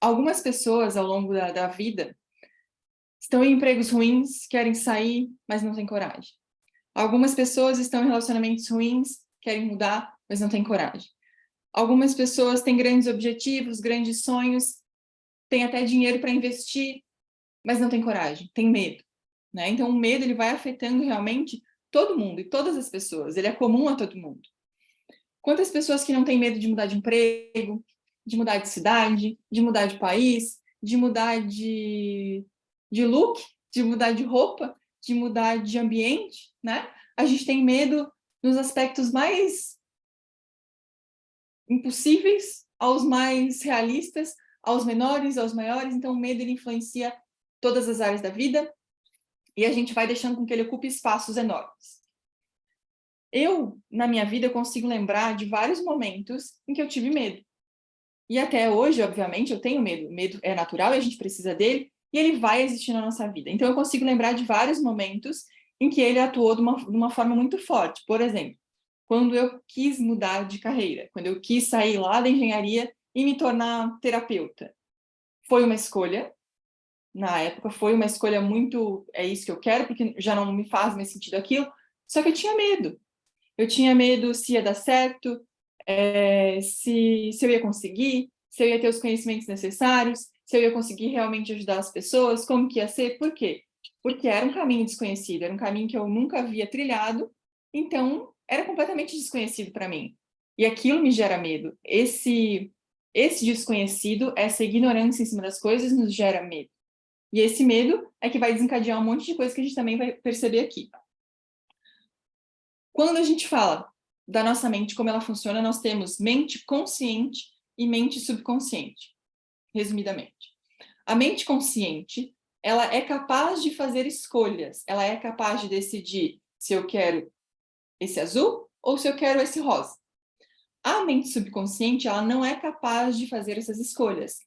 Algumas pessoas, ao longo da vida, estão em empregos ruins, querem sair, mas não têm coragem. Algumas pessoas estão em relacionamentos ruins, querem mudar, mas não têm coragem. Algumas pessoas têm grandes objetivos, grandes sonhos, têm até dinheiro para investir, mas não têm coragem, têm medo, né? Então, o medo ele vai afetando realmente todo mundo e todas as pessoas. Ele é comum a todo mundo. Quantas pessoas que não têm medo de mudar de emprego, de mudar de cidade, de mudar de país, de mudar de look, de mudar de roupa, de mudar de ambiente, né? A gente tem medo nos aspectos mais impossíveis aos mais realistas, aos menores, aos maiores. Então, o medo ele influencia todas as áreas da vida e a gente vai deixando com que ele ocupe espaços enormes. Eu, na minha vida, eu consigo lembrar de vários momentos em que eu tive medo. E até hoje, obviamente, eu tenho medo. O medo é natural e a gente precisa dele, e ele vai existir na nossa vida. Então, eu consigo lembrar de vários momentos em que ele atuou de uma forma muito forte. Por exemplo, quando eu quis mudar de carreira, quando eu quis sair lá da engenharia e me tornar terapeuta. Foi uma escolha, na época, foi uma escolha muito, é isso que eu quero, porque já não me faz mais sentido aquilo, só que eu tinha medo. Eu tinha medo se ia dar certo, se eu ia conseguir, se eu ia ter os conhecimentos necessários, se eu ia conseguir realmente ajudar as pessoas, como que ia ser, por quê? Porque era um caminho desconhecido, era um caminho que eu nunca havia trilhado, então era completamente desconhecido para mim. E aquilo me gera medo. Esse desconhecido, essa ignorância em cima das coisas nos gera medo. E esse medo é que vai desencadear um monte de coisa que a gente também vai perceber aqui. Quando a gente fala da nossa mente, como ela funciona, nós temos mente consciente e mente subconsciente, resumidamente. A mente consciente, ela é capaz de fazer escolhas, ela é capaz de decidir se eu quero esse azul ou se eu quero esse rosa. A mente subconsciente, ela não é capaz de fazer essas escolhas.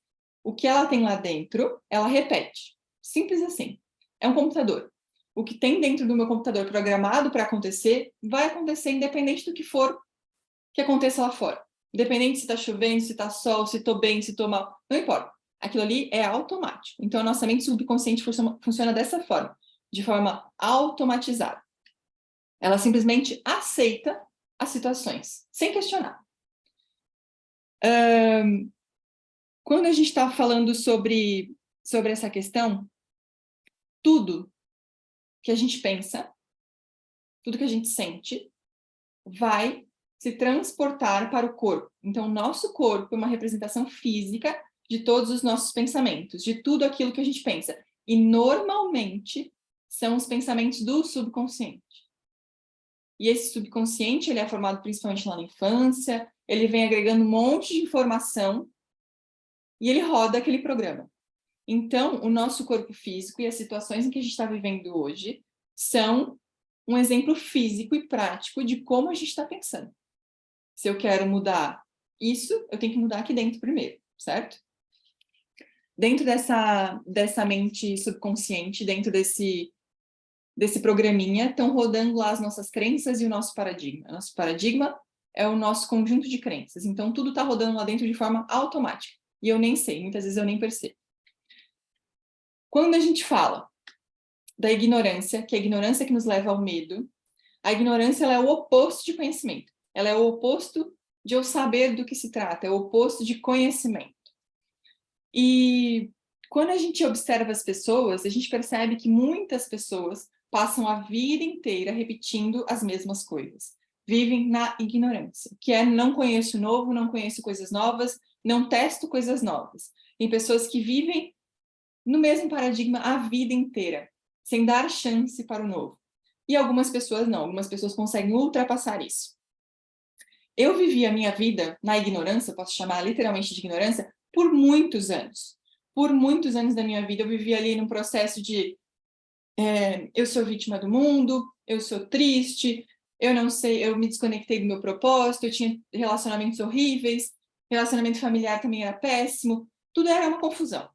O que ela tem lá dentro, ela repete. Simples assim. É um computador. O que tem dentro do meu computador programado para acontecer, vai acontecer independente do que for que aconteça lá fora. Independente se está chovendo, se está sol, se estou bem, se estou mal. Não importa. Aquilo ali é automático. Então, a nossa mente subconsciente funciona dessa forma, de forma automatizada. Ela simplesmente aceita as situações, sem questionar. Quando a gente está falando sobre essa questão, tudo que a gente pensa, tudo que a gente sente, vai se transportar para o corpo. Então, o nosso corpo é uma representação física de todos os nossos pensamentos, de tudo aquilo que a gente pensa. E, normalmente, são os pensamentos do subconsciente. E esse subconsciente, ele é formado principalmente lá na infância, ele vem agregando um monte de informação e ele roda aquele programa. Então, o nosso corpo físico e as situações em que a gente está vivendo hoje são um exemplo físico e prático de como a gente está pensando. Se eu quero mudar isso, eu tenho que mudar aqui dentro primeiro, certo? Dentro dessa mente subconsciente, dentro desse programinha, estão rodando lá as nossas crenças e o nosso paradigma. O nosso paradigma é o nosso conjunto de crenças. Então, tudo está rodando lá dentro de forma automática. E eu nem sei, muitas vezes eu nem percebo. Quando a gente fala da ignorância, que é a ignorância que nos leva ao medo, a ignorância ela é o oposto de conhecimento. Ela é o oposto de eu saber do que se trata, é o oposto de conhecimento. E quando a gente observa as pessoas, a gente percebe que muitas pessoas passam a vida inteira repetindo as mesmas coisas. Vivem na ignorância, que é não conheço novo, não conheço coisas novas, não testo coisas novas. Tem pessoas que vivem no mesmo paradigma a vida inteira, sem dar chance para o novo. E algumas pessoas não, algumas pessoas conseguem ultrapassar isso. Eu vivi a minha vida na ignorância, posso chamar literalmente de ignorância, por muitos anos. Por muitos anos da minha vida eu vivi ali num processo de eu sou vítima do mundo, eu sou triste, eu não sei, eu me desconectei do meu propósito, eu tinha relacionamentos horríveis, relacionamento familiar também era péssimo, tudo era uma confusão.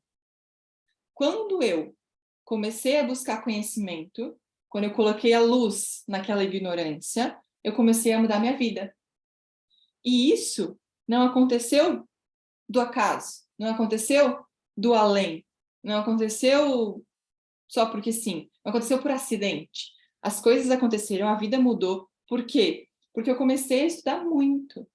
Quando eu comecei a buscar conhecimento, quando eu coloquei a luz naquela ignorância, eu comecei a mudar minha vida. E isso não aconteceu do acaso. não aconteceu do além, não aconteceu só porque sim, não aconteceu por acidente. As coisas aconteceram, a vida mudou. Por quê? Porque eu comecei a estudar muito.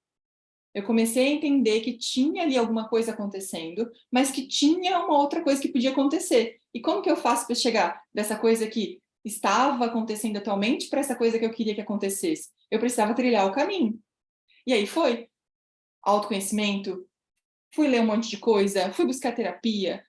Eu comecei a entender que tinha ali alguma coisa acontecendo, mas que tinha uma outra coisa que podia acontecer. E como que eu faço para chegar dessa coisa que estava acontecendo atualmente para essa coisa que eu queria que acontecesse? Eu precisava trilhar o caminho. E aí foi autoconhecimento, fui ler um monte de coisa, fui buscar terapia,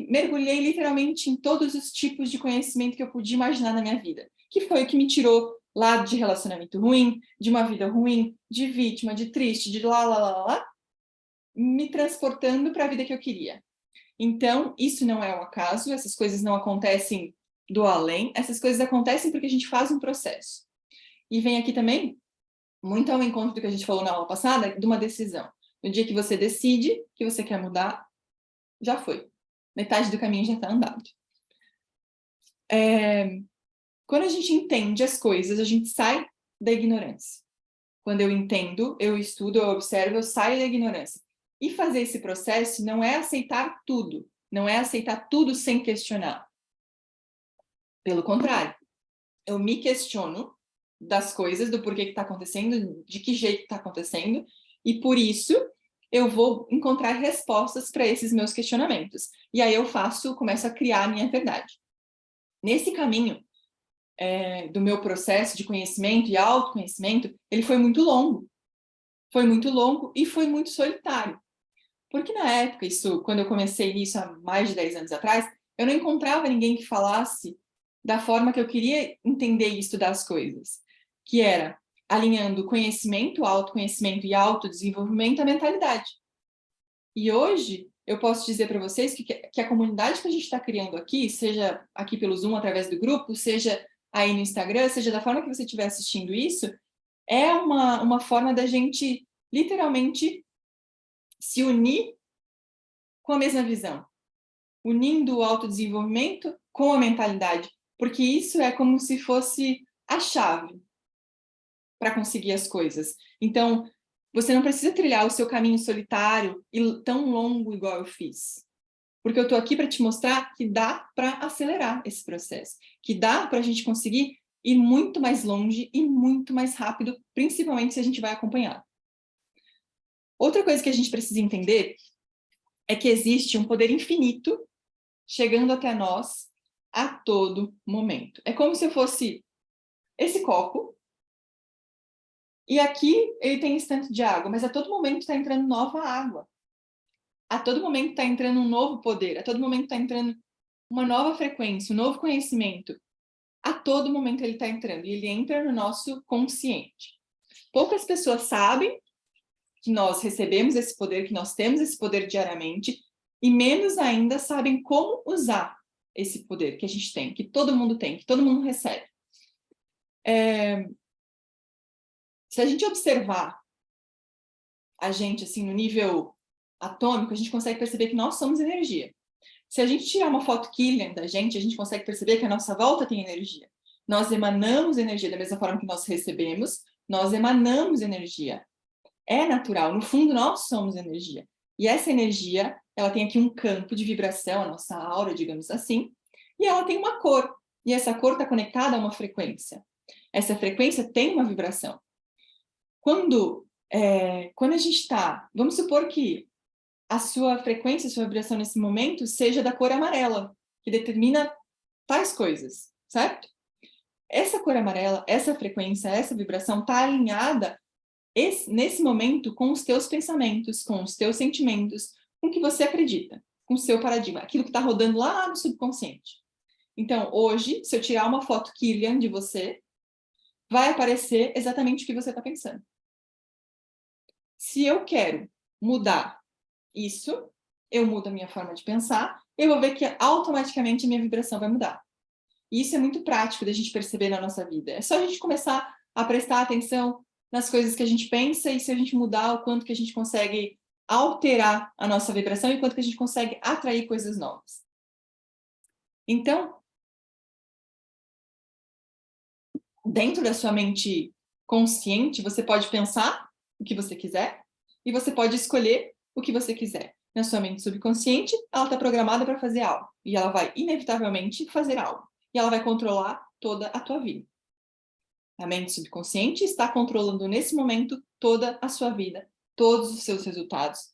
mergulhei literalmente em todos os tipos de conhecimento que eu podia imaginar na minha vida, que foi o que me tirou lá de relacionamento ruim, de uma vida ruim, de vítima, de triste, de lá, me transportando para a vida que eu queria. Então, isso não é um acaso, essas coisas não acontecem do além, essas coisas acontecem porque a gente faz um processo. E vem aqui também, muito ao encontro do que a gente falou na aula passada, de uma decisão. No dia que você decide que você quer mudar, já foi. Metade do caminho já está andado. Quando a gente entende as coisas, a gente sai da ignorância. Quando eu entendo, eu estudo, eu observo, eu saio da ignorância. E fazer esse processo não é aceitar tudo, não é aceitar tudo sem questionar. Pelo contrário, eu me questiono das coisas, do porquê que está acontecendo, de que jeito está acontecendo, e por isso eu vou encontrar respostas para esses meus questionamentos. E aí eu começo a criar a minha verdade. Nesse caminho do meu processo de conhecimento e autoconhecimento, ele foi muito longo. Foi muito longo e foi muito solitário. Porque na época, quando eu comecei isso há mais de 10 anos atrás, eu não encontrava ninguém que falasse da forma que eu queria entender e estudar as coisas, que era alinhando conhecimento, autoconhecimento e autodesenvolvimento à mentalidade. E hoje, eu posso dizer para vocês que a comunidade que a gente está criando aqui, seja aqui pelo Zoom, através do grupo, seja aí no Instagram, seja da forma que você estiver assistindo isso, é uma forma da gente, literalmente, se unir com a mesma visão. Unindo o autodesenvolvimento com a mentalidade. Porque isso é como se fosse a chave para conseguir as coisas. Então, você não precisa trilhar o seu caminho solitário e tão longo igual eu fiz. Porque eu estou aqui para te mostrar que dá para acelerar esse processo. Que dá para a gente conseguir ir muito mais longe e muito mais rápido, principalmente se a gente vai acompanhar. Outra coisa que a gente precisa entender é que existe um poder infinito chegando até nós a todo momento. É como se eu fosse esse copo, e aqui ele tem esse tanto de água, mas a todo momento está entrando nova água. A todo momento está entrando um novo poder, a todo momento está entrando uma nova frequência, um novo conhecimento. A todo momento ele está entrando, e ele entra no nosso consciente. Poucas pessoas sabem que nós recebemos esse poder, que nós temos esse poder diariamente, e menos ainda sabem como usar esse poder que a gente tem, que todo mundo tem, que todo mundo recebe. Se a gente observar a gente assim no nível atômico, a gente consegue perceber que nós somos energia. Se a gente tirar uma foto Killian da gente, a gente consegue perceber que a nossa volta tem energia. Nós emanamos energia da mesma forma que nós recebemos, nós emanamos energia. É natural, no fundo nós somos energia. E essa energia, ela tem aqui um campo de vibração, a nossa aura, digamos assim, e ela tem uma cor. E essa cor está conectada a uma frequência. Essa frequência tem uma vibração. Quando a gente está, vamos supor que a sua frequência, a sua vibração nesse momento seja da cor amarela, que determina tais coisas, certo? Essa cor amarela, essa frequência, essa vibração está alinhada nesse momento com os teus pensamentos, com os teus sentimentos, com o que você acredita, com o seu paradigma, aquilo que está rodando lá no subconsciente. Então, hoje, se eu tirar uma foto Killian de você, vai aparecer exatamente o que você está pensando. Se eu quero mudar isso, eu mudo a minha forma de pensar, eu vou ver que automaticamente a minha vibração vai mudar. E isso é muito prático da gente perceber na nossa vida. É só a gente começar a prestar atenção nas coisas que a gente pensa e se a gente mudar o quanto que a gente consegue alterar a nossa vibração e o quanto que a gente consegue atrair coisas novas. Então, dentro da sua mente consciente, você pode pensar o que você quiser e você pode escolher o que você quiser. na sua mente subconsciente, ela está programada para fazer algo. E ela vai, inevitavelmente, fazer algo. E ela vai controlar toda a tua vida. A mente subconsciente está controlando, nesse momento, toda a sua vida, todos os seus resultados,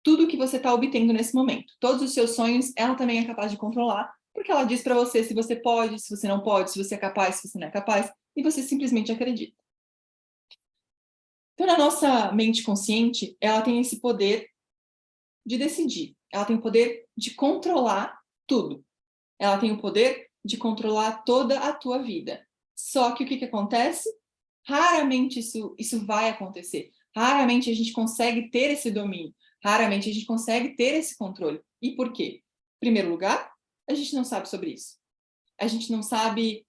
tudo que você está obtendo nesse momento. Todos os seus sonhos, ela também é capaz de controlar, porque ela diz para você se você pode, se você não pode, se você é capaz, se você não é capaz, e você simplesmente acredita. Então, a nossa mente consciente, ela tem esse poder de decidir. Ela tem o poder de controlar tudo. Ela tem o poder de controlar toda a tua vida. Só que o que acontece? Raramente isso vai acontecer. Raramente a gente consegue ter esse domínio. Raramente a gente consegue ter esse controle. E por quê? Em primeiro lugar, a gente não sabe sobre isso. A gente não sabe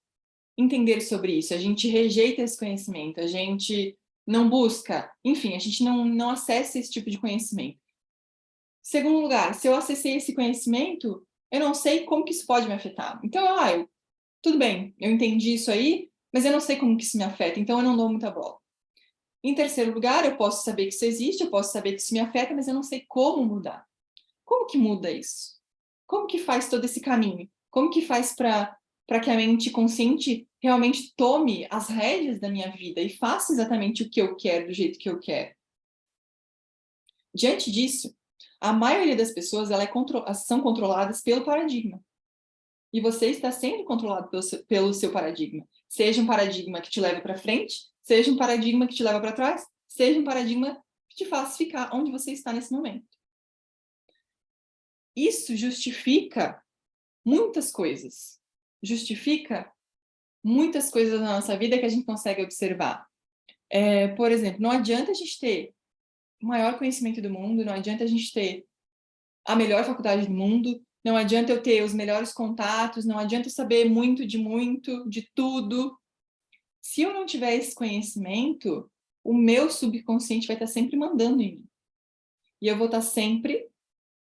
entender sobre isso. A gente rejeita esse conhecimento. A gente não busca. Enfim, a gente não acessa esse tipo de conhecimento. Segundo lugar, se eu acessei esse conhecimento, eu não sei como que isso pode me afetar. Então, tudo bem, eu entendi isso aí, mas eu não sei como que isso me afeta, então eu não dou muita bola. Em terceiro lugar, eu posso saber que isso existe, eu posso saber que isso me afeta, mas eu não sei como mudar. Como que muda isso? Como que faz todo esse caminho? Como que faz para que a mente consciente realmente tome as rédeas da minha vida e faça exatamente o que eu quero, do jeito que eu quero? Diante disso, a maioria das pessoas são controladas pelo paradigma. E você está sendo controlado pelo seu paradigma. Seja um paradigma que te leva para frente, seja um paradigma que te leva para trás, seja um paradigma que te faz ficar onde você está nesse momento. Isso justifica muitas coisas. Justifica muitas coisas na nossa vida que a gente consegue observar. Por exemplo, não adianta a gente ter o maior conhecimento do mundo, não adianta a gente ter a melhor faculdade do mundo, não adianta eu ter os melhores contatos, não adianta eu saber muito, de tudo. Se eu não tiver esse conhecimento, o meu subconsciente vai estar sempre mandando em mim. E eu vou estar sempre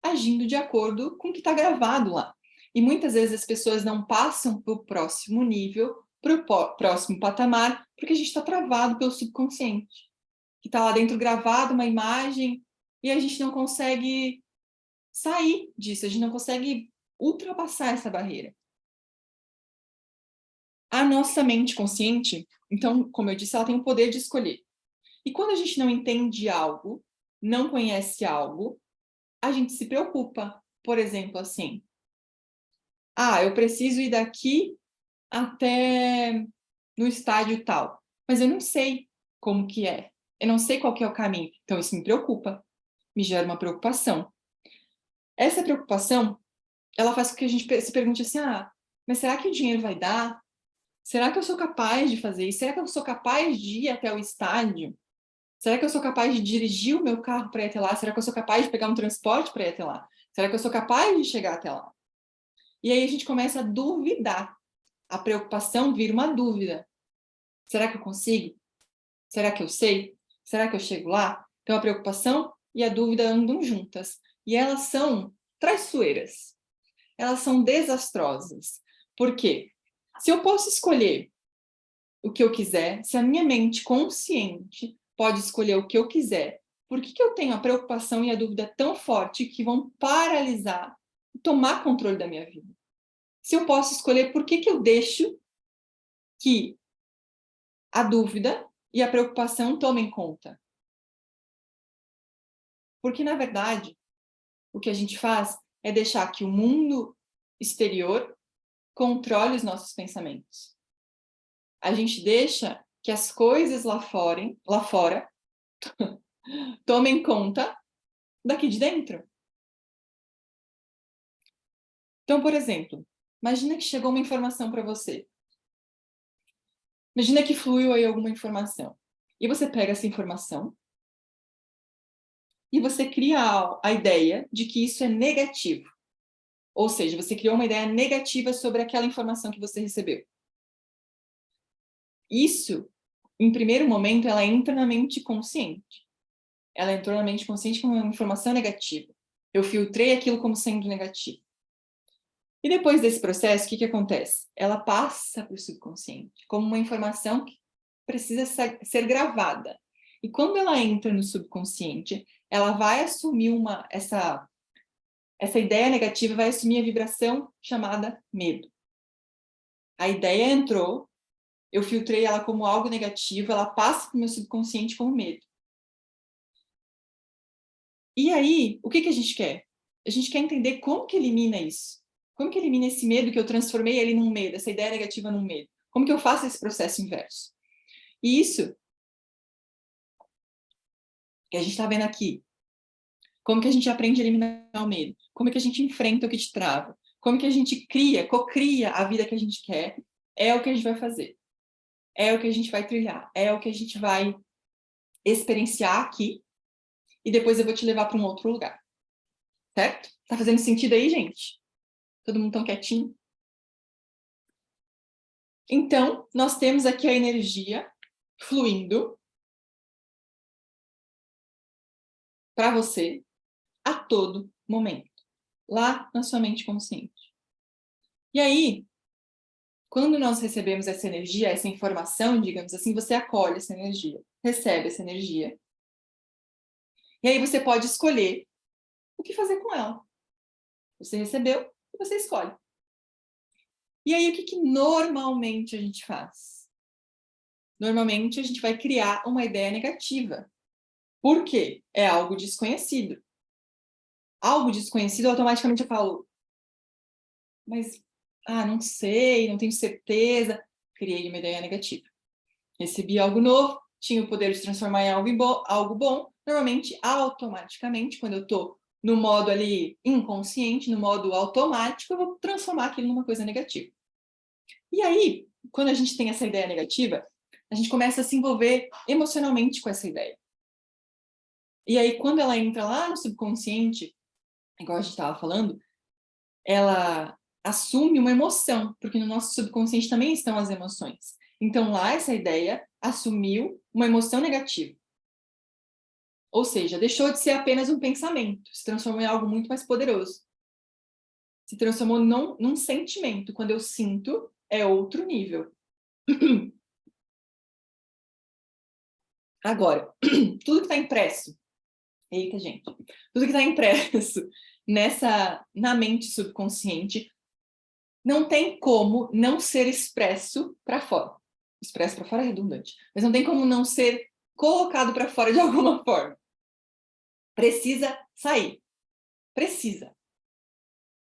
agindo de acordo com o que está gravado lá. E muitas vezes as pessoas não passam para o próximo nível, para o próximo patamar, porque a gente está travado pelo subconsciente. Que está lá dentro gravado uma imagem e a gente não consegue sair disso, a gente não consegue ultrapassar essa barreira. A nossa mente consciente, então, como eu disse, ela tem o poder de escolher. E quando a gente não entende algo, não conhece algo, a gente se preocupa. Por exemplo, assim, eu preciso ir daqui até no estádio tal, mas eu não sei como que é, eu não sei qual que é o caminho, então isso me preocupa, me gera uma preocupação. Essa preocupação, ela faz com que a gente se pergunte assim, mas será que o dinheiro vai dar? Será que eu sou capaz de fazer isso? Será que eu sou capaz de ir até o estádio? Será que eu sou capaz de dirigir o meu carro para ir até lá? Será que eu sou capaz de pegar um transporte para ir até lá? Será que eu sou capaz de chegar até lá? E aí a gente começa a duvidar. A preocupação vira uma dúvida. Será que eu consigo? Será que eu sei? Será que eu chego lá? Então a preocupação e a dúvida andam juntas. E elas são traiçoeiras. Elas são desastrosas. Por quê? Se eu posso escolher o que eu quiser, se a minha mente consciente pode escolher o que eu quiser, por que eu tenho a preocupação e a dúvida tão forte que vão paralisar e tomar controle da minha vida? Se eu posso escolher, por que eu deixo que a dúvida e a preocupação tomem conta? Porque, na verdade, o que a gente faz é deixar que o mundo exterior controle os nossos pensamentos. A gente deixa que as coisas lá fora tomem conta daqui de dentro. Então, por exemplo, imagina que chegou uma informação para você. Imagina que fluiu aí alguma informação. E você pega essa informação e você cria a ideia de que isso é negativo. Ou seja, você criou uma ideia negativa sobre aquela informação que você recebeu. Isso, em primeiro momento, ela entra na mente consciente. Ela entrou na mente consciente como uma informação negativa. Eu filtrei aquilo como sendo negativo. E depois desse processo, o que acontece? Ela passa para o subconsciente como uma informação que precisa ser gravada. E quando ela entra no subconsciente, ela vai assumir essa essa ideia negativa vai assumir a vibração chamada medo. A ideia entrou, eu filtrei ela como algo negativo, ela passa para o meu subconsciente como medo. E aí, o que a gente quer? A gente quer entender como que elimina isso. Como que elimina esse medo que eu transformei ele num medo, essa ideia negativa num medo? Como que eu faço esse processo inverso? E isso que a gente está vendo aqui, como que a gente aprende a eliminar o medo? Como é que a gente enfrenta o que te trava? Como que a gente cocria a vida que a gente quer? É o que a gente vai fazer. É o que a gente vai trilhar. É o que a gente vai experienciar aqui. E depois eu vou te levar para um outro lugar. Certo? Tá fazendo sentido aí, gente? Todo mundo tão quietinho? Então, nós temos aqui a energia fluindo para você a todo momento, lá na sua mente consciente. E aí, quando nós recebemos essa energia, essa informação, digamos assim, você acolhe essa energia, recebe essa energia. E aí você pode escolher o que fazer com ela. Você recebeu e você escolhe. E aí, o que normalmente a gente faz? Normalmente, a gente vai criar uma ideia negativa. Por quê? É algo desconhecido. Algo desconhecido, automaticamente eu falo, mas, não sei, não tenho certeza. Criei uma ideia negativa. Recebi algo novo, tinha o poder de transformar em algo bom. Normalmente, automaticamente, quando eu estou no modo ali inconsciente, no modo automático, eu vou transformar aquilo numa coisa negativa. E aí, quando a gente tem essa ideia negativa, a gente começa a se envolver emocionalmente com essa ideia. E aí, quando ela entra lá no subconsciente, igual a gente estava falando, ela assume uma emoção, porque no nosso subconsciente também estão as emoções. Então, lá, essa ideia assumiu uma emoção negativa. Ou seja, deixou de ser apenas um pensamento, se transformou em algo muito mais poderoso. Se transformou num sentimento. Quando eu sinto, é outro nível. Agora, tudo que está impresso, eita, gente, tudo que está impresso na mente subconsciente não tem como não ser expresso para fora. Expresso para fora é redundante, mas não tem como não ser colocado para fora de alguma forma. Precisa sair. Precisa.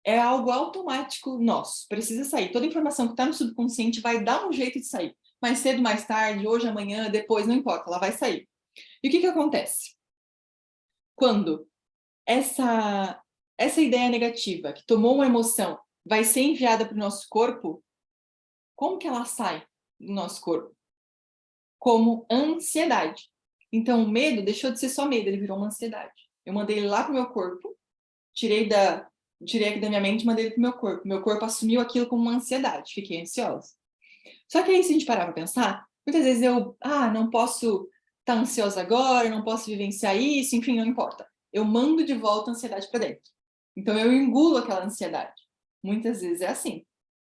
É algo automático nosso. Precisa sair. Toda informação que está no subconsciente vai dar um jeito de sair. Mais cedo, mais tarde, hoje, amanhã, depois, não importa, ela vai sair. E o que acontece? Quando essa ideia negativa, que tomou uma emoção, vai ser enviada para o nosso corpo, como que ela sai do nosso corpo? Como ansiedade. Então, o medo deixou de ser só medo, ele virou uma ansiedade. Eu mandei ele lá para o meu corpo, tirei aqui da minha mente e mandei ele para o meu corpo. Meu corpo assumiu aquilo como uma ansiedade, fiquei ansiosa. Só que aí, se a gente parar para pensar, muitas vezes eu, não posso estar ansiosa agora, não posso vivenciar isso, enfim, não importa. Eu mando de volta a ansiedade para dentro. Então, eu engulo aquela ansiedade. Muitas vezes é assim.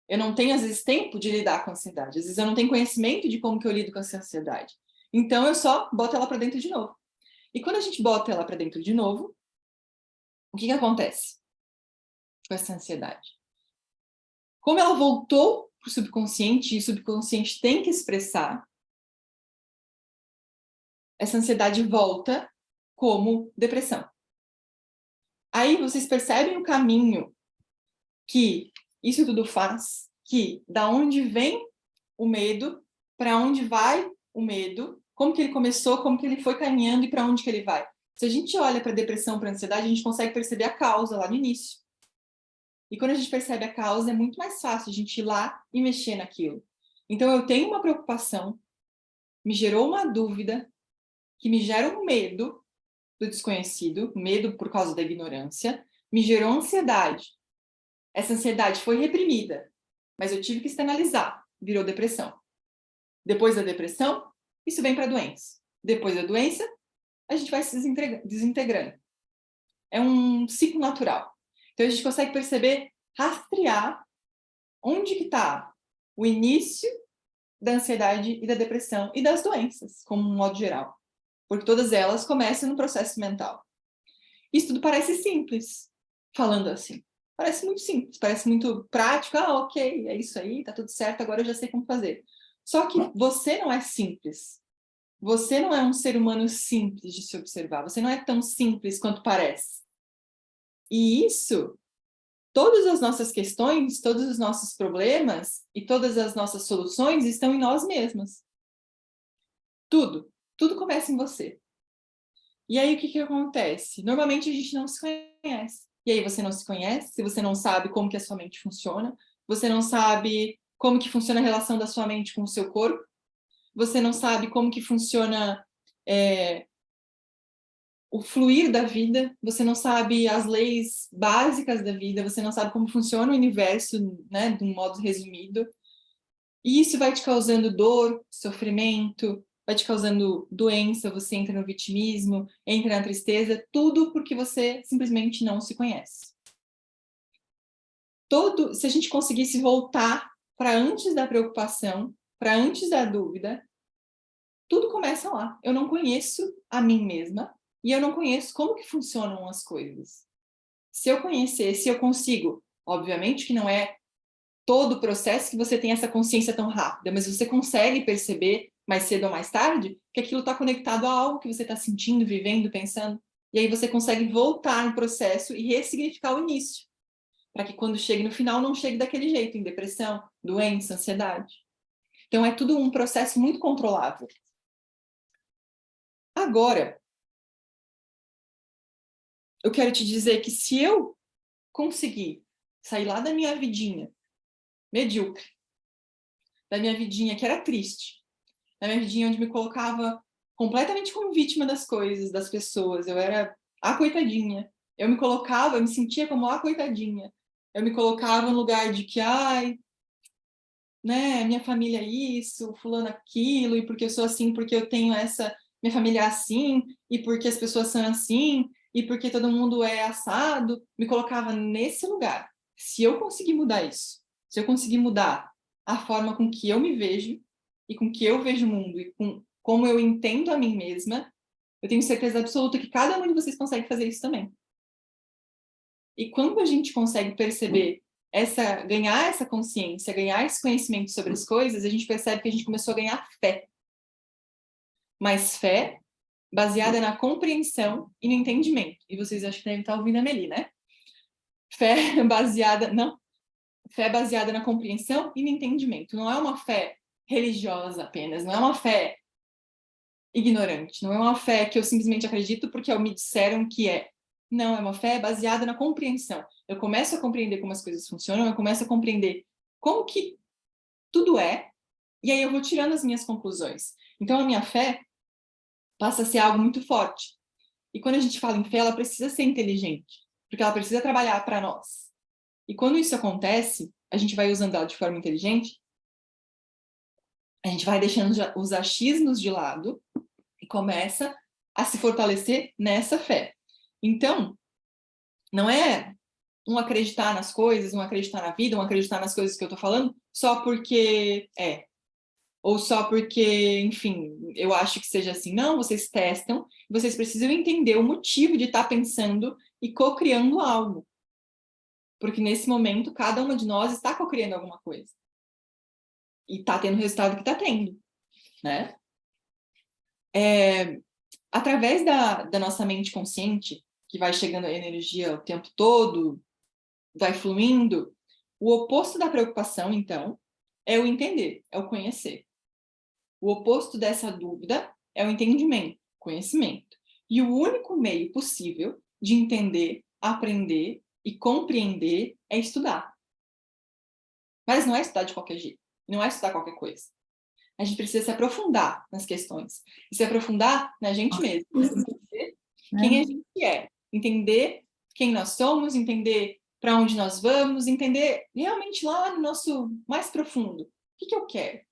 Eu não tenho, às vezes, tempo de lidar com a ansiedade. Às vezes, eu não tenho conhecimento de como que eu lido com essa ansiedade. Então, eu só boto ela para dentro de novo. E quando a gente bota ela para dentro de novo, o que acontece com essa ansiedade? Como ela voltou para o subconsciente, e o subconsciente tem que expressar, essa ansiedade volta como depressão. Aí vocês percebem o caminho que isso tudo faz, que da onde vem o medo, para onde vai o medo, como que ele começou, como que ele foi caminhando e para onde que ele vai. Se a gente olha para a depressão, para a ansiedade, a gente consegue perceber a causa lá no início. E quando a gente percebe a causa, é muito mais fácil a gente ir lá e mexer naquilo. Então, eu tenho uma preocupação, me gerou uma dúvida, que me gera um medo do desconhecido, medo por causa da ignorância, me gerou ansiedade. Essa ansiedade foi reprimida, mas eu tive que externalizar, virou depressão. Depois da depressão, isso vem para a doença. Depois da doença, a gente vai se desintegrando. É um ciclo natural. Então, a gente consegue perceber, rastrear onde que está o início da ansiedade e da depressão e das doenças, como um modo geral. Porque todas elas começam no processo mental. Isso tudo parece simples. falando assim. Parece muito simples, parece muito prático. Ah, ok, é isso aí, tá tudo certo, agora eu já sei como fazer. Só que você não é simples. Você não é um ser humano simples de se observar. Você não é tão simples quanto parece. E isso, todas as nossas questões, todos os nossos problemas e todas as nossas soluções estão em nós mesmas. Tudo. Tudo começa em você. E aí, o que acontece? Normalmente, a gente não se conhece. E aí, você não se conhece, você não sabe como que a sua mente funciona, você não sabe como que funciona a relação da sua mente com o seu corpo, você não sabe como que funciona o fluir da vida, você não sabe as leis básicas da vida, você não sabe como funciona o universo, né, de um modo resumido. E isso vai te causando dor, sofrimento, vai te causando doença, você entra no vitimismo, entra na tristeza, tudo porque você simplesmente não se conhece. Se a gente conseguisse voltar para antes da preocupação, para antes da dúvida, tudo começa lá. Eu não conheço a mim mesma e eu não conheço como que funcionam as coisas. Se eu conhecer, se eu consigo, obviamente que não é todo o processo que você tem essa consciência tão rápida, mas você consegue perceber mais cedo ou mais tarde que aquilo está conectado a algo que você está sentindo, vivendo, pensando, e aí você consegue voltar no processo e ressignificar o início, para que quando chegue no final não chegue daquele jeito, em depressão, doença, ansiedade. Então é tudo um processo muito controlável. Agora, eu quero te dizer que se eu conseguir sair lá da minha vidinha medíocre, da minha vidinha que era triste, da minha vidinha onde me colocava completamente como vítima das coisas, das pessoas, eu era a coitadinha, eu me colocava, eu me sentia como a coitadinha, eu me colocava no lugar de que, ai, né, minha família é isso, fulano aquilo, e porque eu sou assim, porque eu tenho essa, minha família é assim, e porque as pessoas são assim, e porque todo mundo é assado, me colocava nesse lugar. Se eu conseguir mudar isso, se eu conseguir mudar a forma com que eu me vejo, e com que eu vejo o mundo, e com como eu entendo a mim mesma, eu tenho certeza absoluta que cada um de vocês consegue fazer isso também. E quando a gente consegue perceber ganhar essa consciência, ganhar esse conhecimento sobre as coisas, a gente percebe que a gente começou a ganhar fé. Mas fé baseada na compreensão e no entendimento. E vocês acho que devem estar ouvindo a Meli, né? Fé baseada, não, fé baseada na compreensão e no entendimento. Não é uma fé religiosa apenas, não é uma fé ignorante, não é uma fé que eu simplesmente acredito porque me disseram que é. Não, é uma fé baseada na compreensão. Eu começo a compreender como as coisas funcionam, eu começo a compreender como que tudo é, e aí eu vou tirando as minhas conclusões. Então, a minha fé passa a ser algo muito forte. E quando a gente fala em fé, ela precisa ser inteligente, porque ela precisa trabalhar para nós. E quando isso acontece, a gente vai usando ela de forma inteligente, a gente vai deixando os achismos de lado e começa a se fortalecer nessa fé. Então, não é um acreditar nas coisas, um acreditar na vida, um acreditar nas coisas que eu tô falando, só porque ou só porque, enfim, eu acho que seja assim. Não, vocês testam, vocês precisam entender o motivo de estar pensando e co-criando algo. Porque nesse momento, cada uma de nós está co-criando alguma coisa. E está tendo o resultado que está tendo, né? Através da nossa mente consciente, que vai chegando a energia o tempo todo, vai fluindo, o oposto da preocupação, então, é o entender, é o conhecer. O oposto dessa dúvida é o entendimento, conhecimento. E o único meio possível de entender, aprender e compreender é estudar. Mas não é estudar de qualquer jeito, não é estudar qualquer coisa. A gente precisa se aprofundar nas questões, e se aprofundar na gente mesmo, entender quem a gente é, entender quem nós somos, entender para onde nós vamos, entender realmente lá no nosso mais profundo. O que eu quero?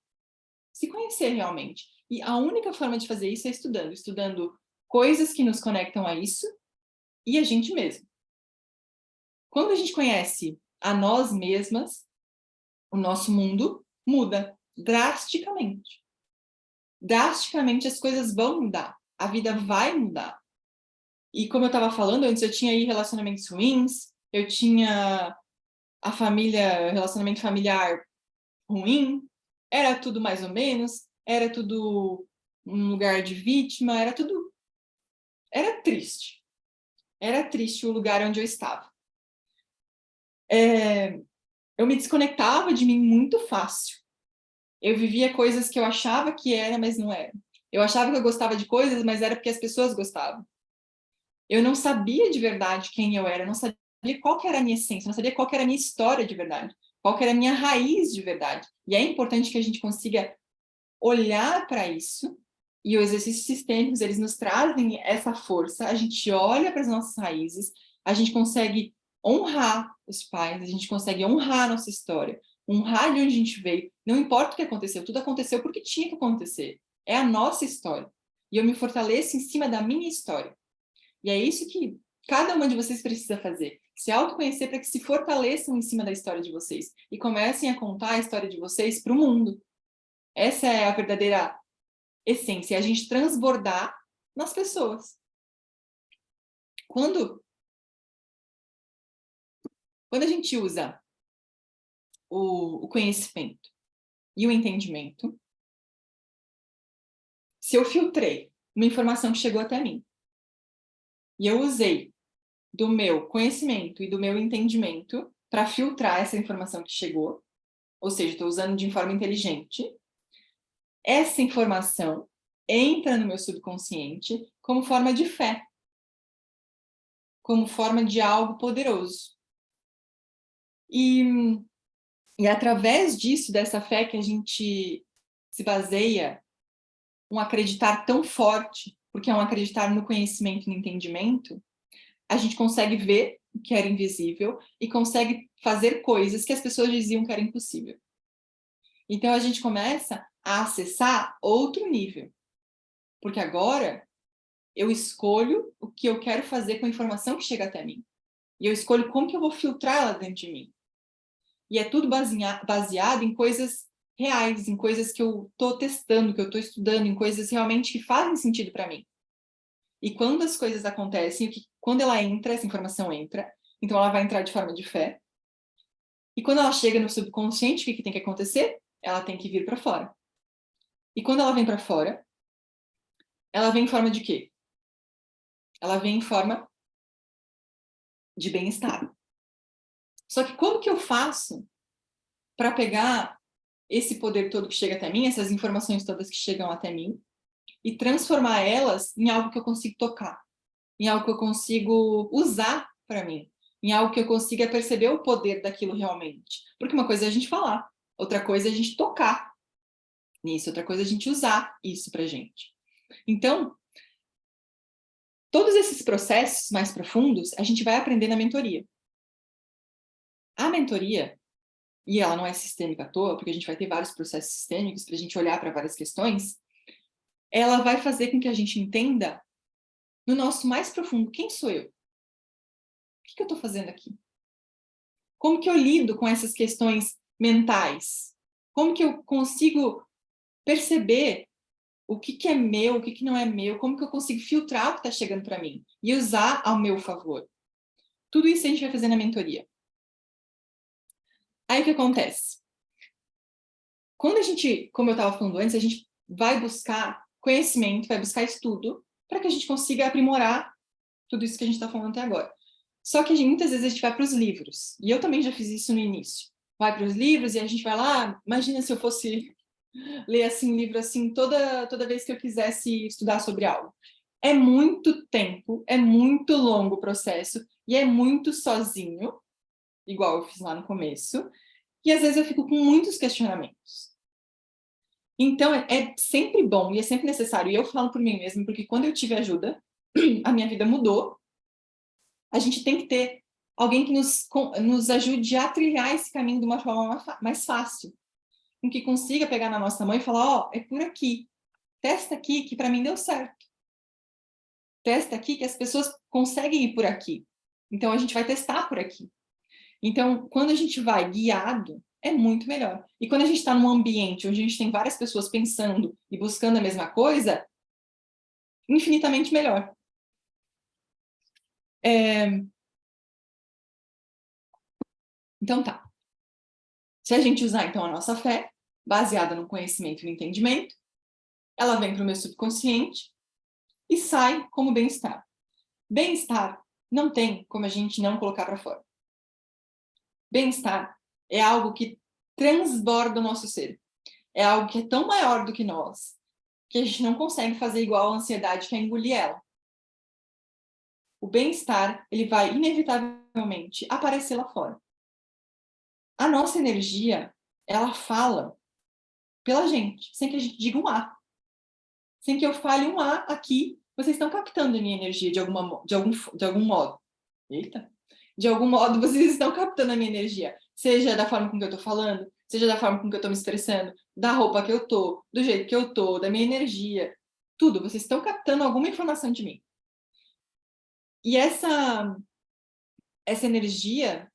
Se conhecer realmente. E a única forma de fazer isso é estudando coisas que nos conectam a isso e a gente mesmo. Quando a gente conhece a nós mesmas, o nosso mundo muda drasticamente. Drasticamente as coisas vão mudar, a vida vai mudar. E como eu estava falando antes, eu tinha aí relacionamentos ruins, eu tinha a família, relacionamento familiar ruim, era tudo mais ou menos, era tudo um lugar de vítima, era tudo... Era triste. Era triste o lugar onde eu estava. Eu me desconectava de mim muito fácil. Eu vivia coisas que eu achava que era, mas não era. Eu achava que eu gostava de coisas, mas era porque as pessoas gostavam. Eu não sabia de verdade quem eu era, não sabia qual que era a minha essência, não sabia qual que era a minha história de verdade, qual que era a minha raiz de verdade. E é importante que a gente consiga olhar para isso, e os exercícios sistêmicos, eles nos trazem essa força, a gente olha para as nossas raízes, a gente consegue honrar os pais, a gente consegue honrar a nossa história, honrar de onde a gente veio, não importa o que aconteceu, tudo aconteceu porque tinha que acontecer, é a nossa história, e eu me fortaleço em cima da minha história, e é isso que cada uma de vocês precisa fazer, se autoconhecer para que se fortaleçam em cima da história de vocês, e comecem a contar a história de vocês para o mundo. Essa é a verdadeira essência, é a gente transbordar nas pessoas. Quando a gente usa o conhecimento e o entendimento, se eu filtrei uma informação que chegou até mim, e eu usei do meu conhecimento e do meu entendimento para filtrar essa informação que chegou, ou seja, estou usando de forma inteligente, essa informação entra no meu subconsciente como forma de fé, como forma de algo poderoso. E através disso, dessa fé que a gente se baseia, um acreditar tão forte, porque é um acreditar no conhecimento e no entendimento, a gente consegue ver o que era invisível e consegue fazer coisas que as pessoas diziam que era impossível. Então a gente começa a acessar outro nível, porque agora eu escolho o que eu quero fazer com a informação que chega até mim. E eu escolho como que eu vou filtrar ela dentro de mim. E é tudo baseado em coisas reais, em coisas que eu estou testando, que eu estou estudando, em coisas realmente que fazem sentido para mim. E quando as coisas acontecem, quando ela entra, essa informação entra, então ela vai entrar de forma de fé. E quando ela chega no subconsciente, o que tem que acontecer? Ela tem que vir para fora. E quando ela vem para fora, ela vem em forma de quê? Ela vem em forma de bem-estar. Só que como que eu faço para pegar esse poder todo que chega até mim, essas informações todas que chegam até mim, e transformar elas em algo que eu consigo tocar, em algo que eu consigo usar para mim, em algo que eu consiga perceber o poder daquilo realmente. Porque uma coisa é a gente falar, outra coisa é a gente tocar nisso, outra coisa é a gente usar isso pra gente. Então, todos esses processos mais profundos, a gente vai aprender na mentoria. A mentoria, e ela não é sistêmica à toa, porque a gente vai ter vários processos sistêmicos para a gente olhar para várias questões, ela vai fazer com que a gente entenda no nosso mais profundo, quem sou eu? O que eu estou fazendo aqui? Como que eu lido com essas questões mentais? Como que eu consigo perceber o que é meu, o que não é meu? Como que eu consigo filtrar o que está chegando para mim e usar ao meu favor? Tudo isso a gente vai fazer na mentoria. Aí o que acontece? Quando a gente, como eu estava falando antes, a gente vai buscar conhecimento, vai buscar estudo, para que a gente consiga aprimorar tudo isso que a gente está falando até agora. Só que muitas vezes a gente vai para os livros, e eu também já fiz isso no início. Vai para os livros e a gente vai lá, imagina se eu fosse ler assim um livro assim toda vez que eu quisesse estudar sobre algo. É muito tempo, é muito longo o processo e é muito sozinho, igual eu fiz lá no começo, e às vezes eu fico com muitos questionamentos. Então é sempre bom e é sempre necessário, e eu falo por mim mesma, porque quando eu tive ajuda, a minha vida mudou. A gente tem que ter alguém que nos ajude a trilhar esse caminho de uma forma mais fácil, com que consiga pegar na nossa mão e falar, ó, é por aqui, testa aqui que para mim deu certo, testa aqui que as pessoas conseguem ir por aqui, então a gente vai testar por aqui. Então, quando a gente vai guiado, é muito melhor. E quando a gente está num ambiente onde a gente tem várias pessoas pensando e buscando a mesma coisa, infinitamente melhor. Então tá. Se a gente usar, então, a nossa fé, baseada no conhecimento e no entendimento, ela vem para o meu subconsciente e sai como bem-estar. Bem-estar não tem como a gente não colocar para fora. Bem-estar é algo que transborda o nosso ser. É algo que é tão maior do que nós, que a gente não consegue fazer igual a ansiedade, que é engolir ela. O bem-estar, ele vai inevitavelmente aparecer lá fora. A nossa energia, ela fala pela gente, sem que a gente diga um A. Sem que eu fale um A aqui, vocês estão captando a minha energia de algum modo. Eita! De algum modo, vocês estão captando a minha energia. Seja da forma com que eu estou falando, seja da forma com que eu estou me expressando, da roupa que eu tô, do jeito que eu tô, da minha energia. Tudo, vocês estão captando alguma informação de mim. E essa energia,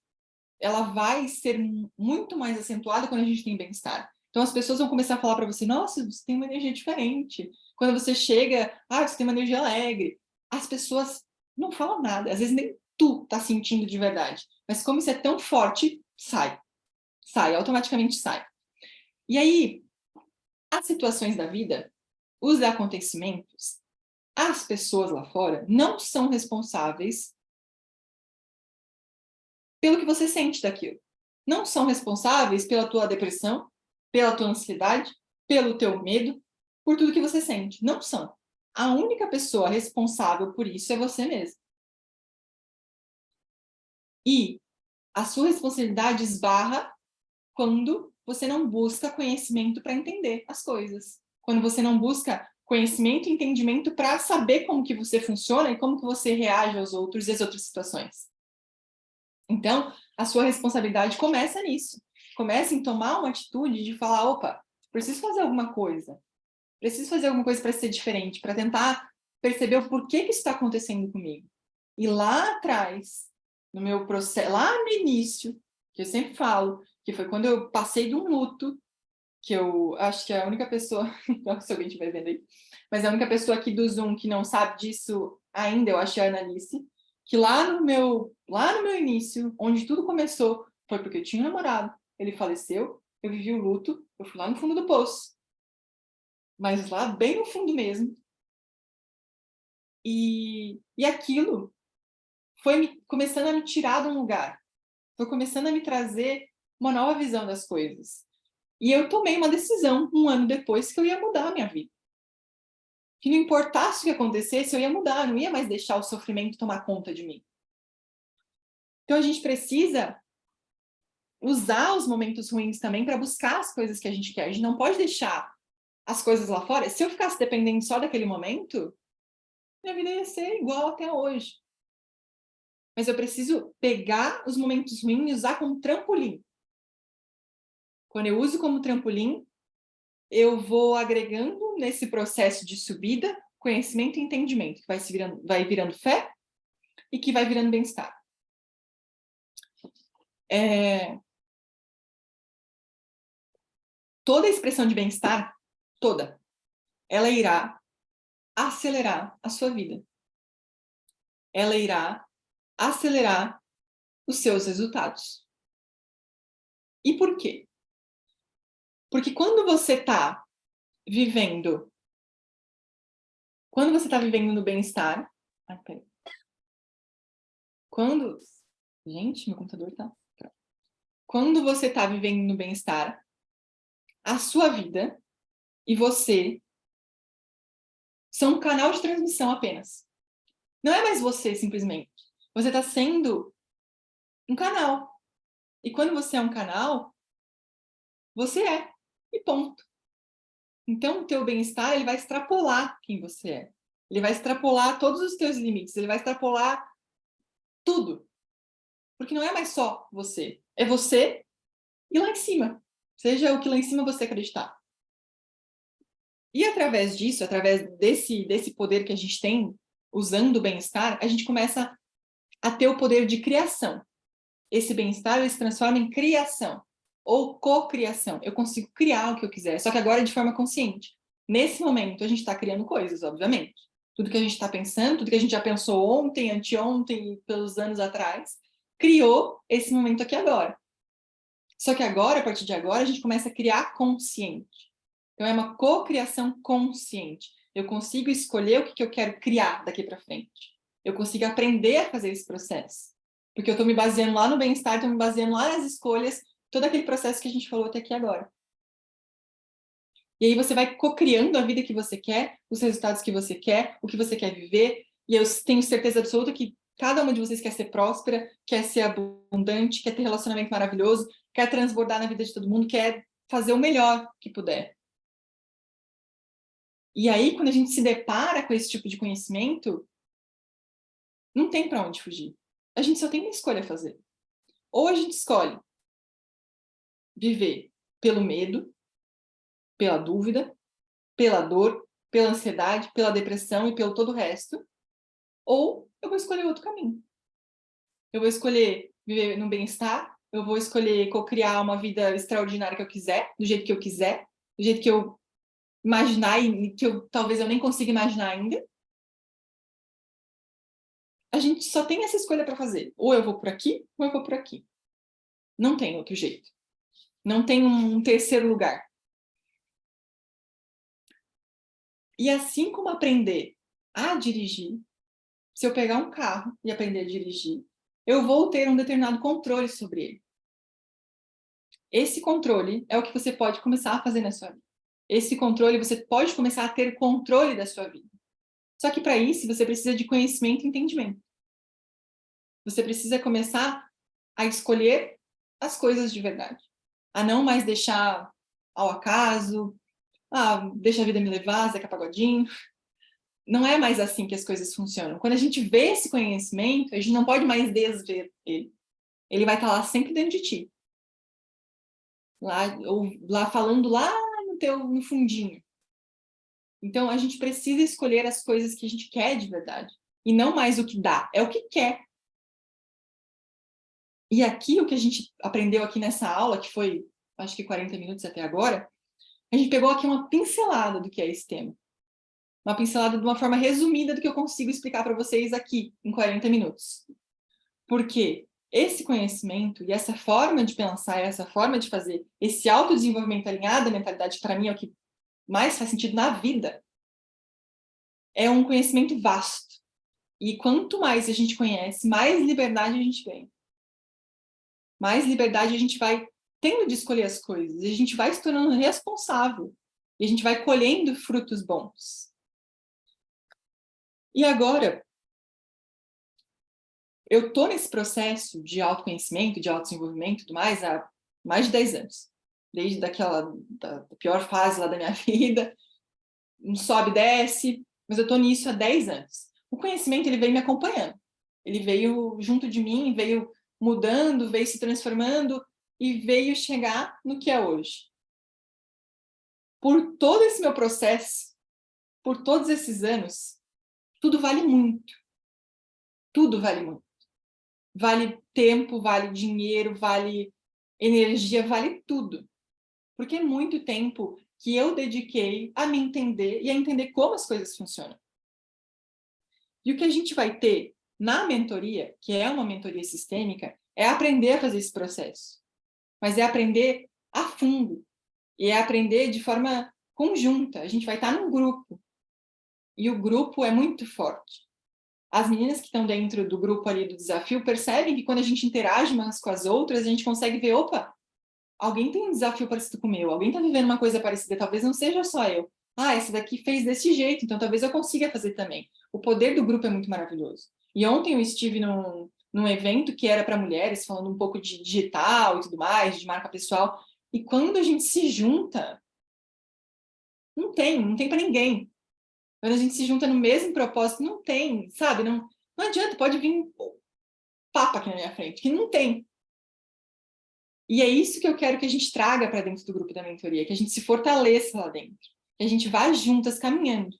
ela vai ser muito mais acentuada quando a gente tem bem-estar. Então as pessoas vão começar a falar para você, nossa, você tem uma energia diferente. Quando você chega, você tem uma energia alegre. As pessoas não falam nada, às vezes nem tu tá sentindo de verdade. Mas como isso é tão forte, sai. Sai, automaticamente sai. E aí, as situações da vida, os acontecimentos, as pessoas lá fora não são responsáveis pelo que você sente daquilo. Não são responsáveis pela tua depressão, pela tua ansiedade, pelo teu medo, por tudo que você sente. Não são. A única pessoa responsável por isso é você mesmo. E a sua responsabilidade esbarra quando você não busca conhecimento para entender as coisas. Quando você não busca conhecimento e entendimento para saber como que você funciona e como que você reage aos outros e às outras situações. Então, a sua responsabilidade começa nisso. Começa em tomar uma atitude de falar, opa, preciso fazer alguma coisa. Preciso fazer alguma coisa para ser diferente, para tentar perceber o porquê que isso está acontecendo comigo. E lá atrás, no meu processo, lá no início, que eu sempre falo, que foi quando eu passei de um luto, que eu acho que é a única pessoa, se alguém estiver vendo aí, mas a única pessoa aqui do Zoom que não sabe disso ainda, eu acho que é a Analice, que lá no meu início, onde tudo começou, foi porque eu tinha um namorado, ele faleceu, eu vivi o luto, eu fui lá no fundo do poço. Mas lá bem no fundo mesmo. E aquilo foi começando a me tirar de um lugar. Foi começando a me trazer uma nova visão das coisas. E eu tomei uma decisão, um ano depois, que eu ia mudar a minha vida. Que não importasse o que acontecesse, eu ia mudar, não ia mais deixar o sofrimento tomar conta de mim. Então a gente precisa usar os momentos ruins também para buscar as coisas que a gente quer. A gente não pode deixar as coisas lá fora. Se eu ficasse dependendo só daquele momento, minha vida ia ser igual até hoje. Mas eu preciso pegar os momentos ruins e usar como trampolim. Quando eu uso como trampolim, eu vou agregando nesse processo de subida conhecimento e entendimento, que vai virando fé e que vai virando bem-estar. Toda a expressão de bem-estar, toda, ela irá acelerar a sua vida. Ela irá acelerar os seus resultados. E por quê? Porque quando você está vivendo no bem-estar... Gente, meu computador tá... Quando você está vivendo no bem-estar, a sua vida e você são um canal de transmissão apenas. Não é mais você, simplesmente. Você está sendo um canal. E quando você é um canal, você é. E ponto. Então, o teu bem-estar, ele vai extrapolar quem você é. Ele vai extrapolar todos os teus limites. Ele vai extrapolar tudo. Porque não é mais só você. É você e lá em cima. Seja o que lá em cima você acreditar. E através disso, através desse poder que a gente tem, usando o bem-estar, a gente começa a ter o poder de criação. Esse bem-estar, ele se transforma em criação. Ou cocriação. Eu consigo criar o que eu quiser, só que agora de forma consciente. Nesse momento, a gente está criando coisas, obviamente. Tudo que a gente está pensando, tudo que a gente já pensou ontem, anteontem, pelos anos atrás, criou esse momento aqui agora. Só que agora, a partir de agora, a gente começa a criar consciente. Então, é uma cocriação consciente. Eu consigo escolher o que eu quero criar daqui para frente. Eu consigo aprender a fazer esse processo. Porque eu estou me baseando lá no bem-estar, estou me baseando lá nas escolhas, todo aquele processo que a gente falou até aqui agora. E aí você vai cocriando a vida que você quer, os resultados que você quer, o que você quer viver. E eu tenho certeza absoluta que cada uma de vocês quer ser próspera, quer ser abundante, quer ter relacionamento maravilhoso, quer transbordar na vida de todo mundo, quer fazer o melhor que puder. E aí, quando a gente se depara com esse tipo de conhecimento, não tem para onde fugir. A gente só tem uma escolha a fazer. Ou a gente escolhe viver pelo medo, pela dúvida, pela dor, pela ansiedade, pela depressão e pelo todo o resto, ou eu vou escolher outro caminho. Eu vou escolher viver no bem-estar, eu vou escolher co-criar uma vida extraordinária que eu quiser, do jeito que eu quiser, do jeito que eu imaginar e que talvez eu nem consiga imaginar ainda. A gente só tem essa escolha para fazer. Ou eu vou por aqui, ou eu vou por aqui. Não tem outro jeito. Não tem um terceiro lugar. E assim como aprender a dirigir, se eu pegar um carro e aprender a dirigir, eu vou ter um determinado controle sobre ele. Esse controle é o que você pode começar a fazer na sua vida. Esse controle, você pode começar a ter controle da sua vida. Só que para isso, você precisa de conhecimento e entendimento. Você precisa começar a escolher as coisas de verdade. A não mais deixar ao acaso, deixa a vida me levar, Zeca Pagodinho. Não é mais assim que as coisas funcionam. Quando a gente vê esse conhecimento, a gente não pode mais desver ele. Ele vai estar lá sempre dentro de ti. Lá falando lá no fundinho. Então, a gente precisa escolher as coisas que a gente quer de verdade. E não mais o que dá, é o que quer. E aqui, o que a gente aprendeu aqui nessa aula, que foi, acho que 40 minutos até agora, a gente pegou aqui uma pincelada do que é esse tema. Uma pincelada de uma forma resumida do que eu consigo explicar para vocês aqui, em 40 minutos. Porque esse conhecimento e essa forma de pensar, essa forma de fazer, esse autodesenvolvimento alinhado à mentalidade, para mim, é o que mais faz sentido na vida, é um conhecimento vasto. E quanto mais a gente conhece, mais liberdade a gente ganha. Mais liberdade a gente vai tendo de escolher as coisas. E a gente vai se tornando responsável. E a gente vai colhendo frutos bons. E agora, eu estou nesse processo de autoconhecimento, de autodesenvolvimento e tudo mais há mais de 10 anos. Desde da pior fase lá da minha vida. Um sobe e desce, mas eu estou nisso há 10 anos. O conhecimento, ele veio me acompanhando. Ele veio junto de mim, veio mudando, veio se transformando e veio chegar no que é hoje. Por todo esse meu processo, por todos esses anos, tudo vale muito. Tudo vale muito. Vale tempo, vale dinheiro, vale energia, vale tudo. Porque é muito tempo que eu dediquei a me entender e a entender como as coisas funcionam. E o que a gente vai ter na mentoria, que é uma mentoria sistêmica, é aprender a fazer esse processo. Mas é aprender a fundo. E é aprender de forma conjunta. A gente vai estar num grupo. E o grupo é muito forte. As meninas que estão dentro do grupo ali do desafio percebem que quando a gente interage umas com as outras, a gente consegue ver, opa, alguém tem um desafio parecido com o meu, alguém está vivendo uma coisa parecida, talvez não seja só eu. Esse daqui fez desse jeito, então talvez eu consiga fazer também. O poder do grupo é muito maravilhoso. E ontem eu estive num evento que era para mulheres, falando um pouco de digital e tudo mais, de marca pessoal, e quando a gente se junta, não tem para ninguém. Quando a gente se junta no mesmo propósito, não tem, sabe? Não adianta, pode vir papa aqui na minha frente, que não tem. E é isso que eu quero que a gente traga para dentro do grupo da mentoria, que a gente se fortaleça lá dentro, que a gente vá juntas caminhando.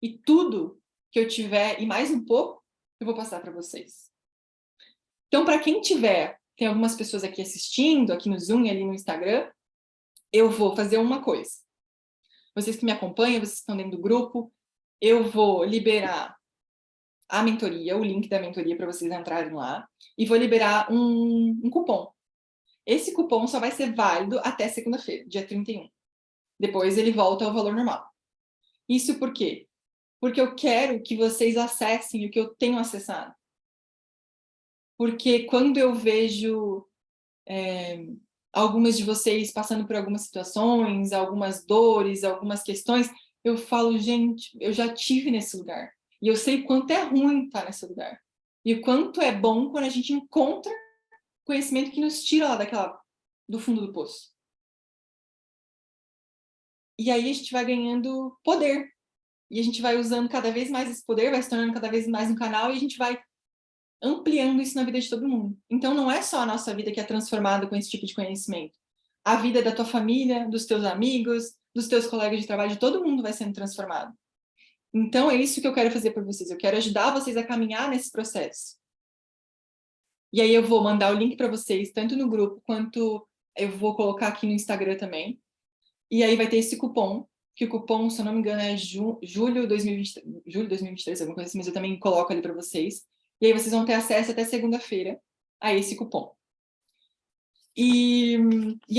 E tudo que eu tiver, e mais um pouco, eu vou passar para vocês. Então, para quem tiver, tem algumas pessoas aqui assistindo, aqui no Zoom e ali no Instagram, eu vou fazer uma coisa. Vocês que me acompanham, vocês que estão dentro do grupo, eu vou liberar a mentoria, o link da mentoria para vocês entrarem lá, e vou liberar um cupom. Esse cupom só vai ser válido até segunda-feira, dia 31. Depois ele volta ao valor normal. Isso por quê? Porque eu quero que vocês acessem o que eu tenho acessado. Porque quando eu vejo algumas de vocês passando por algumas situações, algumas dores, algumas questões, eu falo, gente, eu já tive nesse lugar. E eu sei o quanto é ruim estar nesse lugar. E o quanto é bom quando a gente encontra conhecimento que nos tira lá do fundo do poço. E aí a gente vai ganhando poder. E a gente vai usando cada vez mais esse poder, vai se tornando cada vez mais um canal e a gente vai ampliando isso na vida de todo mundo. Então não é só a nossa vida que é transformada com esse tipo de conhecimento. A vida da tua família, dos teus amigos, dos teus colegas de trabalho, de todo mundo vai sendo transformado. Então é isso que eu quero fazer por vocês. Eu quero ajudar vocês a caminhar nesse processo. E aí eu vou mandar o link para vocês, tanto no grupo, quanto eu vou colocar aqui no Instagram também. E aí vai ter esse cupom, que o cupom, se eu não me engano, é julho 2023, alguma coisa assim, mas eu também coloco ali para vocês. E aí vocês vão ter acesso até segunda-feira a esse cupom. E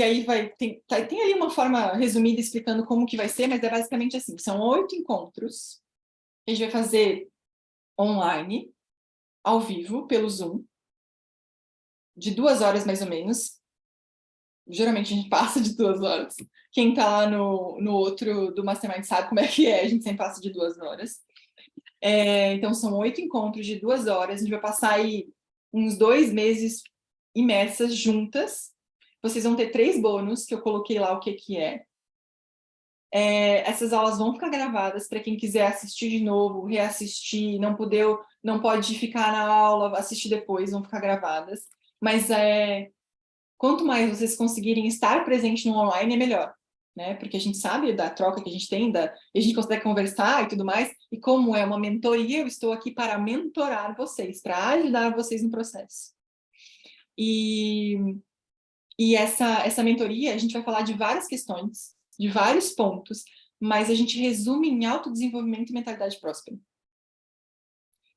aí tem ali uma forma resumida explicando como que vai ser, mas é basicamente assim, são 8 encontros que a gente vai fazer online, ao vivo, pelo Zoom, de 2 horas mais ou menos. Geralmente a gente passa de 2 horas. Quem tá lá no outro do Mastermind sabe como é que é, a gente sempre passa de 2 horas. Então são 8 encontros de 2 horas, a gente vai passar aí uns 2 meses imersas juntas. Vocês vão ter 3 bônus, que eu coloquei lá o que é. Essas aulas vão ficar gravadas para quem quiser assistir de novo, reassistir, não pode ficar na aula, assistir depois, vão ficar gravadas. Mas quanto mais vocês conseguirem estar presente no online, é melhor, né? Porque a gente sabe da troca que a gente tem, e a gente consegue conversar e tudo mais, e como é uma mentoria, eu estou aqui para mentorar vocês, para ajudar vocês no processo. E essa mentoria, a gente vai falar de várias questões, de vários pontos, mas a gente resume em autodesenvolvimento e mentalidade próspera.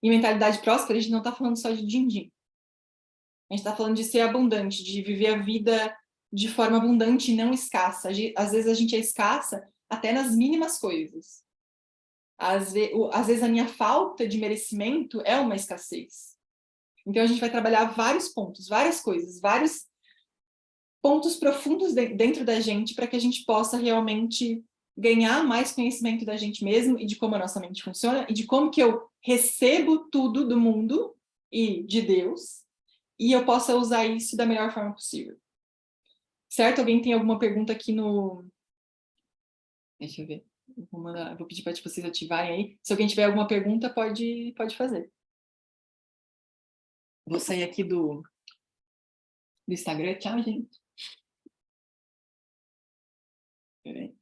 E mentalidade próspera, a gente não está falando só de din-din. A gente está falando de ser abundante, de viver a vida de forma abundante e não escassa. Às vezes a gente é escassa até nas mínimas coisas. Às vezes a minha falta de merecimento é uma escassez. Então a gente vai trabalhar vários pontos, várias coisas, vários pontos profundos dentro da gente para que a gente possa realmente ganhar mais conhecimento da gente mesmo e de como a nossa mente funciona e de como que eu recebo tudo do mundo e de Deus e eu possa usar isso da melhor forma possível. Certo? Alguém tem alguma pergunta aqui no... Deixa eu ver. Vou pedir para vocês ativarem aí. Se alguém tiver alguma pergunta, pode fazer. Vou sair aqui do Instagram. Tchau, gente. Peraí.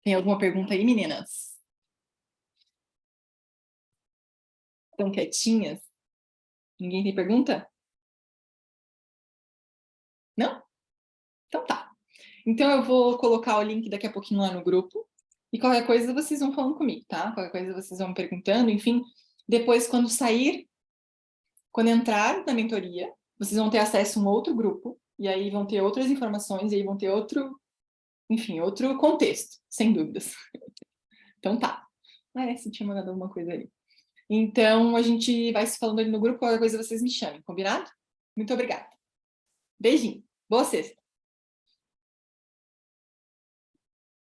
Tem alguma pergunta aí, meninas? Estão quietinhas? Ninguém tem pergunta? Não? Então tá. Então eu vou colocar o link daqui a pouquinho lá no grupo. E qualquer coisa vocês vão falando comigo, tá? Qualquer coisa vocês vão me perguntando, enfim. Depois, quando entrar na mentoria, vocês vão ter acesso a um outro grupo. E aí vão ter outras informações, e aí vão ter outro contexto, sem dúvidas. Então tá. Você tinha mandado alguma coisa ali. Então, a gente vai se falando ali no grupo, qualquer coisa vocês me chamem, combinado? Muito obrigada. Beijinho. Boa sexta.